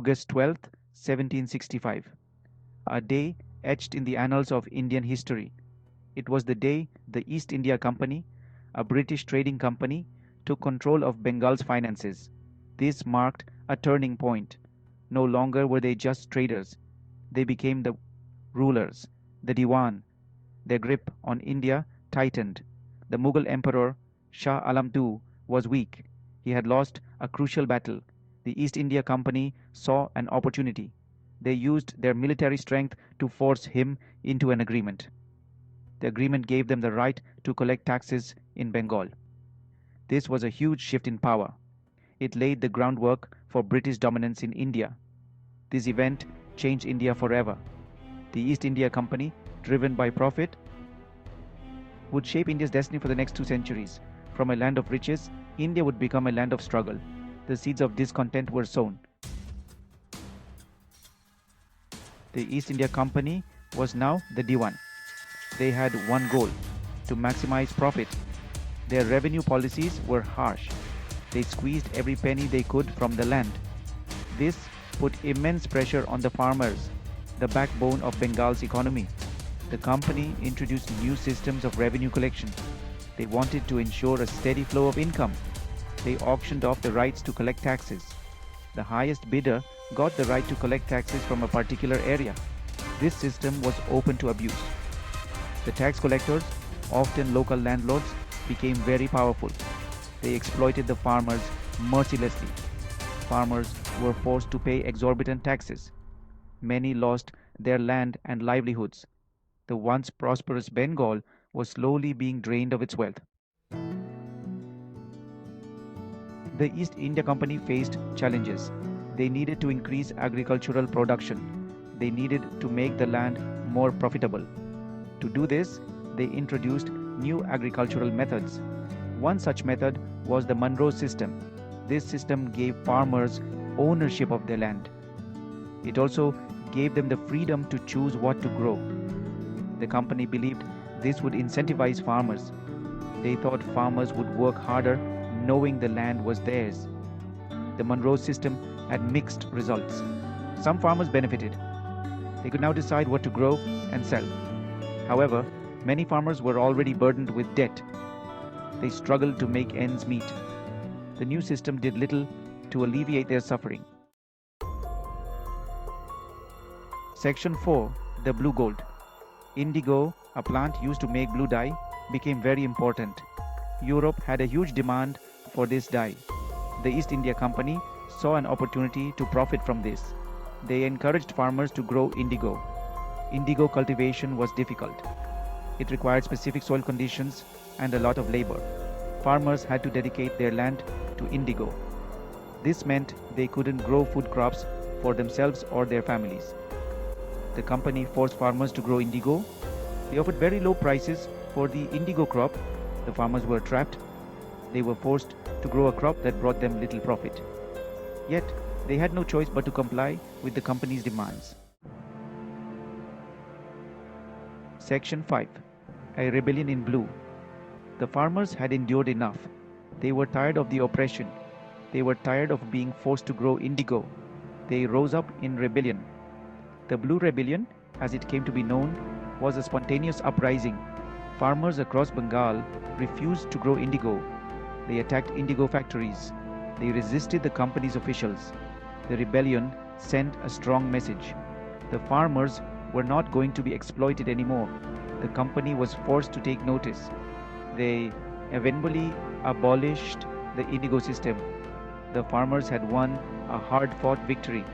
August 12th, 1765. A day etched in the annals of Indian history. It was the day the East India Company, a British trading company, took control of Bengal's finances. This marked a turning point. No longer were they just traders. They became the rulers, the Diwan. Their grip on India tightened. The Mughal Emperor Shah Alam II was weak. He had lost a crucial battle. The East India Company saw an opportunity. They used their military strength to force him into an agreement. The agreement gave them the right to collect taxes in Bengal. This was a huge shift in power. It laid the groundwork for British dominance in India. This event changed India forever. The East India Company, driven by profit, would shape India's destiny for the next 2 centuries. From a land of riches, India would become a land of struggle. The seeds of discontent were sown. The East India Company was now the Diwan. They had one goal: to maximize profit. Their revenue policies were harsh. They squeezed every penny they could from the land. This put immense pressure on the farmers, the backbone of Bengal's economy. The company introduced new systems of revenue collection. They wanted to ensure a steady flow of income. They auctioned off the rights to collect taxes. The highest bidder got the right to collect taxes from a particular area. This system was open to abuse. The tax collectors, often local landlords, became very powerful. They exploited the farmers mercilessly. Farmers were forced to pay exorbitant taxes. Many lost their land and livelihoods. The once prosperous Bengal was slowly being drained of its wealth. The East India Company faced challenges. They needed to increase agricultural production. They needed to make the land more profitable. To do this, they introduced new agricultural methods. One such method was the Monroe system. This system gave farmers ownership of their land. It also gave them the freedom to choose what to grow. The company believed this would incentivize farmers. They thought farmers would work harder knowing the land was theirs. The Monroe system had mixed results. Some farmers benefited. They could now decide what to grow and sell. However, many farmers were already burdened with debt. They struggled to make ends meet. The new system did little to alleviate their suffering. Section 4. The Blue Gold. Indigo, a plant used to make blue dye, became very important. Europe had a huge demand for this dye. The East India Company saw an opportunity to profit from this. They encouraged farmers to grow indigo. Indigo cultivation was difficult. It required specific soil conditions and a lot of labor. Farmers had to dedicate their land to indigo. This meant they couldn't grow food crops for themselves or their families. The company forced farmers to grow indigo. They offered very low prices for the indigo crop. The farmers were trapped. They were forced to grow a crop that brought them little profit. Yet, they had no choice but to comply with the company's demands. Section 5. A rebellion in blue. The farmers had endured enough. They were tired of the oppression. They were tired of being forced to grow indigo. They rose up in rebellion. The Blue Rebellion, as it came to be known, was a spontaneous uprising. Farmers across Bengal refused to grow indigo. They attacked indigo factories. They resisted the company's officials. The rebellion sent a strong message. The farmers were not going to be exploited anymore. The company was forced to take notice. They eventually abolished the indigo system. The farmers had won a hard-fought victory.